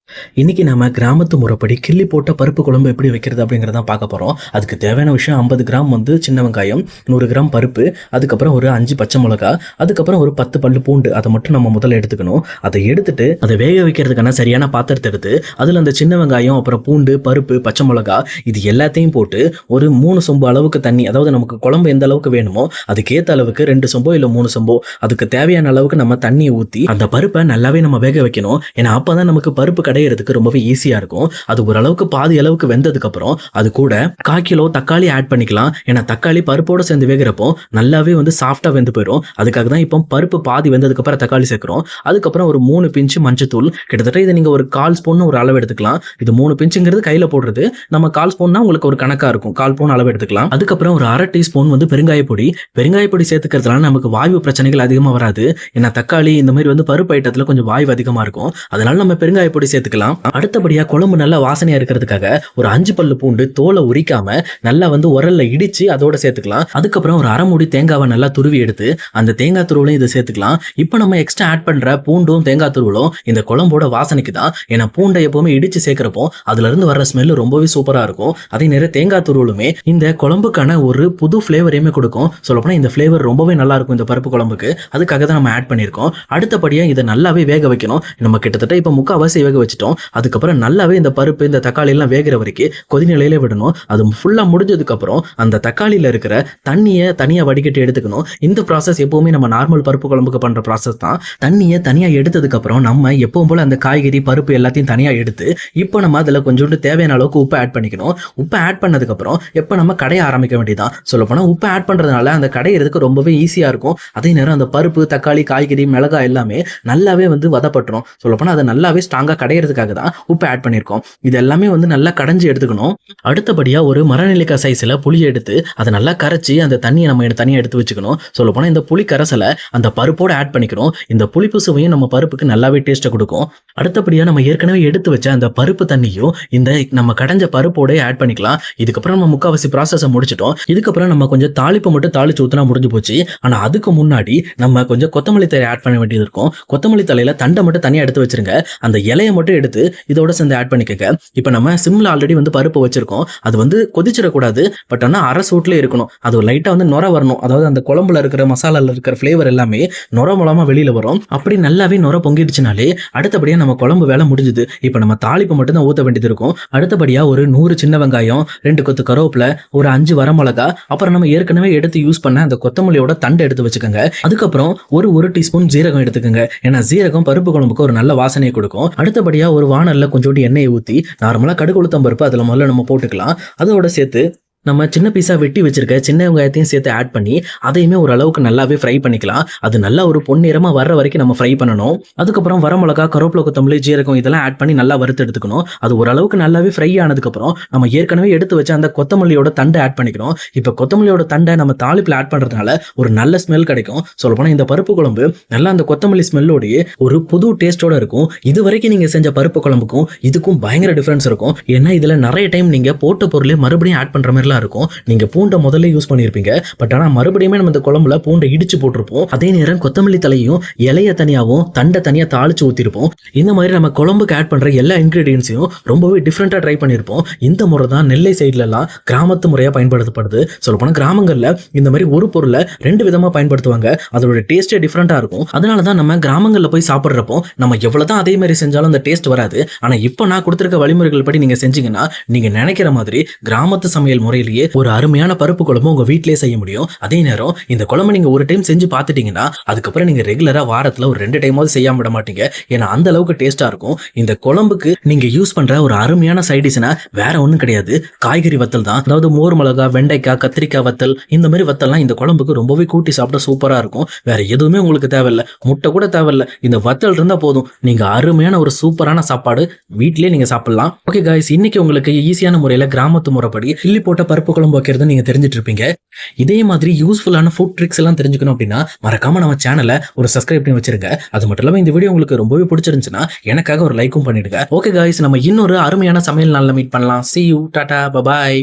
இன்னைக்கு நாம கிராமத்து முறைப்படி கிள்ளி போட்ட பருப்பு குழம்பு எப்படி வைக்கிறது அப்படிங்கிறத பார்க்க போறோம். அதுக்கு தேவையான விஷயம் 50 கிராம் சின்ன வெங்காயம், 100 கிராம் பருப்பு, அதுக்கப்புறம் ஒரு 5 பச்சை மிளகா, அதுக்கப்புறம் ஒரு 10 பல்லு பூண்டு. அதை மட்டும் நம்ம முதல்ல எடுத்துக்கணும். அதை எடுத்துட்டு அதை வேக வைக்கிறதுக்கான சரியான பாத்திரத்தை எடுத்து அதில் அந்த சின்ன வெங்காயம், அப்புறம் பூண்டு, பருப்பு, பச்சை மிளகா இது எல்லாத்தையும் போட்டு ஒரு 3 சொம்பு அளவுக்கு தண்ணி, அதாவது நமக்கு குழம்பு எந்த அளவுக்கு வேணுமோ அதுக்கேற்ற அளவுக்கு 2 சொம்போ இல்லை 3 சொம்போ அதுக்கு தேவையான அளவுக்கு நம்ம தண்ணியை ஊற்றி அந்த பருப்பை நல்லாவே நம்ம வேக வைக்கணும். ஏன்னா அப்பதான் நமக்கு பருப்பு கடையிறதுக்கு ரொம்பவே ஈஸியா இருக்கும். அது ஓரளவுக்கு பாதி அளவுக்கு வெந்ததுக்கு அப்புறம் அது கூட 1/4 கிலோ தக்காளி ஆட் பண்ணிக்கலாம். ஏன்னா தக்காளி பருப்போட சேர்ந்து வேகிறப்போ நல்லாவே சாஃப்டா வெந்து போயிடும். அதுக்காக தான் இப்போ பருப்பு பாதி வெந்ததுக்கு அப்புறம் தக்காளி சேர்க்கிறோம். அதுக்கப்புறம் ஒரு 3 பிஞ்சு மஞ்சத்தூள், கிட்டத்தட்ட இதை நீங்க ஒரு 1/4 ஸ்பூன் ஒரு அளவு எடுத்துக்கலாம். இது 3 பிஞ்சுங்கிறது கையில போடுறது, நம்ம 1/4 ஸ்பூன்னா உங்களுக்கு ஒரு கணக்கா இருக்கும். 1/4 ஸ்பூன் அளவு எடுத்துக்கலாம். அதுக்கப்புறம் ஒரு 1/2 டீஸ்பூன் பெருங்காய பொடி. பெருங்காய பொடி சேர்த்துக்கிறதுனால நமக்கு வாயு பிரச்சனைகள் அதிகமா வராது. ஏன்னா தக்காளி இந்த மாதிரி பருப்பு ஐட்டத்துல கொஞ்சம் வாயு அதிகமா இருக்கும். அதனால நம்ம பெருங்காய பொடி சேர்த்துக்கலாம். அடுத்தபடியா குழம்பு நல்லா வாசனையா இருக்கிறதுக்காக ஒரு 5 பல்லு பூண்டு தோலை உரிக்காம நல்லா உரல்ல இடிச்சு அதோட சேர்த்துக்கலாம். அதுக்கப்புறம் ஒரு 1/2 மூடி தேங்காவை நல்லா துருவி எடுத்து அந்த தேங்காய் துருவலையும் இதை சேர்த்துக்கலாம். இப்போ நம்ம எக்ஸ்ட்ரா ஆட் பண்ற பூண்டும் தேங்காய் துருவலும் இந்த குழம்போட வாசனைக்கு தான். ஏன்னா பூண்டை எப்பவுமே இடிச்சு சேர்க்கிறப்போ அதுல இருந்து வர்ற ஸ்மெல் ரொம்பவே சூப்பரா இருக்கும். அதே நேரம் தேங்காய் துருவலுமே இந்த குழம்புக்கான ஒரு புது ஃபிளேவரையுமே கொடுக்கும். சொல்லப்போனா இந்த ஃபிளேவர் ரொம்பவே நல்லா இருக்கும் இந்த பருப்பு குழம்புக்கு. அதுக்காக தான் நம்ம ஆட் பண்ணியிருக்கோம். அடுத்தபடியா இதை நல்லாவே வேக வைக்கணும். நம்ம கிட்டத்தட்ட இப்போ முக்கால்வாசி வேக வச்சுட்டோம். அதுக்கப்புறம் நல்லாவே இந்த பருப்பு இந்த தக்காளி எல்லாம் வேகிற வரைக்கும் கொதிநிலையில விடணும். அது ஃபுல்லா முடிஞ்சதுக்கு அப்புறம் அந்த தக்காளியில இருக்கிற தண்ணியை தனியா வடிகட்டி எடுத்துக்கணும். இந்த ப்ராசஸ் எப்பவுமே நம்ம நார்மல் பருப்பு குழம்புக்கு பண்ற ப்ராசஸ் தான். தண்ணியை தனியா எடுத்ததுக்கு அப்புறம் நம்ம எப்பவும் போல அந்த காய்கறி பருப்பு எல்லாத்தையும் தனியா எடுத்து இப்போ நம்ம அதுல கொஞ்சோண்டு தேவையான அளவுக்கு உப்பு ஆட் பண்ணிக்கணும். உப்பு ஆட் பண்ணதுக்கு அப்புறம் எப்ப நம்ம கடைய ஆரம்பிக்க வேண்டியதான். சொல்ல போனா உப்பு ஆட் பண்றதுனால அந்த கடையிறதுக்கு ரொம்பவே ஈஸியா இருக்கும். அதே நேரம் அந்த பருப்பு, தக்காளி, காய்கறி, மிளகாய் எல்லாமே நல்லாவே வதப்பட்டுரும். சொல்ல போனா அதை நல்லாவே ஸ்ட்ராங்கா கடையிறதுக்காக தான் உப்பு ஆட் பண்ணியிருக்கோம். இது எல்லாமே நல்லா கடைஞ்சி எடுத்துக்கணும். அடுத்தபடியா ஒரு மரநெல்லிக்காய் சைஸ்ல புளியை எடுத்து அதை நல்லா கரைச்சி அந்த தண்ணியை நம்ம தனியாக எடுத்து வச்சுக்கணும். சொல்ல போனா இந்த புளி கரைசலை அந்த பருப்போட ஆட் பண்ணிக்கிறோம். இந்த புளிப்பு சுவையும் நம்ம பருப்புக்கு நல்லாவே டேஸ்ட்டை கொடுக்கும். அடுத்தபடியா நம்ம ஏற்கனவே எடுத்து வச்ச அந்த பருப்பு தண்ணியும் இந்த நம்ம கடைஞ்ச பருப்போட ஆட் பண்ணிக்கலாம். இதுக்கப்புறம் நம்ம முக்காவாசி ப்ராசஸை முடிச்சிட்டோம். இதுக்கப்புறம் நம்ம கொஞ்சம் தாளிப்பு மட்டும் தாளிச்சு ஊற்றினா முடிஞ்சு போச்சு. ஆனா அதுக்கு முன்னாடி நம்ம கொஞ்சம் கொத்தமல்லி தழை ஆட் பண்ண வேண்டியது இருக்கும். கொத்தமல்லி தலையில தண்டை மட்டும் தனியாக எடுத்து வச்சிருங்க. அந்த இலையை மட்டும் எடுத்து இதோட சேர்ந்து ஆட் பண்ணிக்கங்க. இப்போ நம்ம சிம்ல ஆல்ரெடி பருப்பு வச்சிருக்கோம். அது கொதிச்சிடக்கூடாது. பட் ஆனால் அரை சூட்ல இருக்கணும். அது லைட்டா நுர வரணும். அதாவது அந்த குழம்புல இருக்கிற மசாலால இருக்கிற ஃபிளேவர் எல்லாமே நுர மூலமா வெளியில வரும். அப்படி நல்லாவே நுர பொங்கிடுச்சுனாலே அடுத்தபடியா நம்ம குழம்பு வேலை முடிஞ்சுது. இப்போ நம்ம தாளிப்பு மட்டும் தான் ஊற்ற வேண்டியது இருக்கும். அடுத்தபடியா ஒரு 100 சின்ன வெங்காயம், 2 கொத்து கருவேப்பிலை, ஒரு 5 வரமிளகா, அப்புறம் நம்ம ஏற்கனவே எடுத்து யூஸ் பண்ண அந்த கொத்தமல்லியோட தண்டை எடுத்து வச்சுக்கோங்க. அதுக்கப்புறம் ஒரு டீஸ்பூன் ஜீரகம் எடுத்துக்கோங்க. ஏன்னா ஜீரகம் பருப்பு குழம்புக்கு ஒரு நல்ல வாசனையை கொடுக்கும். அடுத்தபடியா ஒரு வானல்ல கொஞ்சோண்டு எண்ணெயை ஊற்றி நார்மலா கடுகு உளுத்தம் பருப்பு அதுல முதல்ல நம்ம போட்டுக்கலாம். அதோட சேர்த்து நம்ம சின்ன பீஸா வெட்டி வச்சிருக்க சின்ன வெங்காயத்தையும் சேர்த்து ஆட் பண்ணி அதையுமே ஒரு அளவுக்கு நல்லாவே ஃப்ரை பண்ணிக்கலாம். அது நல்லா ஒரு பொன்னிறமா வர்ற வரைக்கும் நம்ம ஃப்ரை பண்ணணும். அதுக்கப்புறம் வரமிளகா, கருவேப்பிலை, கொத்தமல்லி, ஜீரகம் இதெல்லாம் ஆட் பண்ணி நல்லா வறுத்து எடுத்துக்கணும். அது ஓரளவுக்கு நல்லாவே ஃப்ரை ஆனதுக்கப்புறம் நம்ம ஏற்கனவே எடுத்து வச்ச அந்த கொத்தமல்லியோட தண்டை ஆட் பண்ணிக்கணும். இப்போ கொத்தமல்லியோட தண்டை நம்ம தாளிப்பில் ஆட் பண்றதுனால ஒரு நல்ல ஸ்மெல் கிடைக்கும். சொல்லப்போனா இந்த பருப்பு குழம்பு நல்லா அந்த கொத்தமல்லி ஸ்மெல்லோடையே ஒரு புது டேஸ்டோட இருக்கும். இது வரைக்கும் நீங்க செஞ்ச பருப்பு குழம்புக்கும் இதுக்கும் பயங்கர டிஃபரன்ஸ் இருக்கும். ஏன்னா இதுல நிறைய டைம் நீங்க போட்ட பொருளே மறுபடியும் ஆட் பண்ற மாதிரி இருக்கும். நீங்க பூண்டை முதல்ல யூஸ் பண்ணிருப்பீங்க. பட் ஆனா மறுபடியும் நம்ம இந்த குழம்புல பூண்டை இடிச்சு போட்டிருப்போம். அதே நேரம் கொத்தமல்லி தலையும் இலைய தனியாவும் தண்டை தனியா தாளிச்சு ஊத்திருப்போம். இந்த மாதிரி நம்ம குழம்புக்கு ஆட் பண்ற எல்லா இன்கிரீடியன்ஸையும் ரொம்பவே டிஃப்ரெண்டா ட்ரை பண்ணிருப்போம். இந்த முறை தான் நெல்லை சைட்ல எல்லாம் கிராமத்து முறையா பயன்படுத்தப்படுது. சொல்ல போனா கிராமங்கள்ல இந்த மாதிரி ஒரு பொருளை 2 விதமா பயன்படுத்துவாங்க. அதோட டேஸ்டே டிஃப்ரெண்டா இருக்கும். அதனாலதான் நம்ம கிராமங்கள்ல போய் சாப்பிடுறப்போ நம்ம எவ்வளவுதான் அதே மாதிரி செஞ்சாலும் அந்த டேஸ்ட் வராது. ஆனா இப்ப நான் கொடுத்திருக்க வழிமுறைகள் படி நீங்க செஞ்சீங்கன்னா நீங்க நினைக்கிற மாதிரி கிராமத்து சமையல் முறையிலேயே ஒரு அருமையான பருப்பு குழம்பு உங்க வீட்டிலேயே செய்ய முடியும். அதே நேரம் இந்த குழம்பு நீங்க ஒரு டைம் செஞ்சு பார்த்துட்டீங்கன்னா அதுக்கப்புறம் நீங்க ரெகுலரா வாரத்துல ஒரு 2 டைமாவது செய்யாம விட மாட்டீங்க. ஏன்னா அந்த அளவுக்கு டேஸ்டா இருக்கும். இந்த குழம்புக்கு நீங்க யூஸ் பண்ற ஒரு அருமையான சைட் டிஷ்னா வேற ஒண்ணும் கிடையாது, காய்கறி வத்தல் தான். அதாவது மோர் மிளகா, வெண்டைக்காய், கத்திரிக்காய் வத்தல், இந்த மாதிரி வத்தல்லாம் இந்த குழம்புக்கு ரொம்பவே கூட்டி சாப்பிட சூப்பரா இருக்கும். வேற எதுவுமே உங்களுக்கு தேவையில்லை, முட்டை கூட தேவையில்லை. இந்த வத்தல் இருந்தா போதும், நீங்க அருமையான ஒரு சூப்பரான சாப்பாடு வீட்லயே நீங்க சாப்பிடலாம். ஓகே காய்ஸ், இன்னைக்கு உங்களுக்கு ஈஸியான முறையில கிராமத்து முறைப்படி கிள்ளி போட்ட பருப்பு குழம்பு வைக்கிறது நீங்க தெரிஞ்சிட்டு இருப்பீங்க. இதே மாதிரி யூஸ்ஃபுல்லான ஃபுட் ட்ரிக்ஸ் எல்லாம் தெரிஞ்சுக்கணும் அப்படின்னா மறக்காம நம்ம சேனலை ஒரு சப்ஸ்கிரைப் பண்ணி வச்சிருங்க. அது மட்டும் இல்லாம இந்த வீடியோ உங்களுக்கு ரொம்பவே பிடிச்சிருந்துச்சுன்னா எனக்காக ஒரு லைக்கும் பண்ணிடுங்க. ஓகே காய்ஸ், நம்ம இன்னொரு அருமையான சமையல் நாள்ல மீட் பண்ணலாம். See you, Tata, bye bye.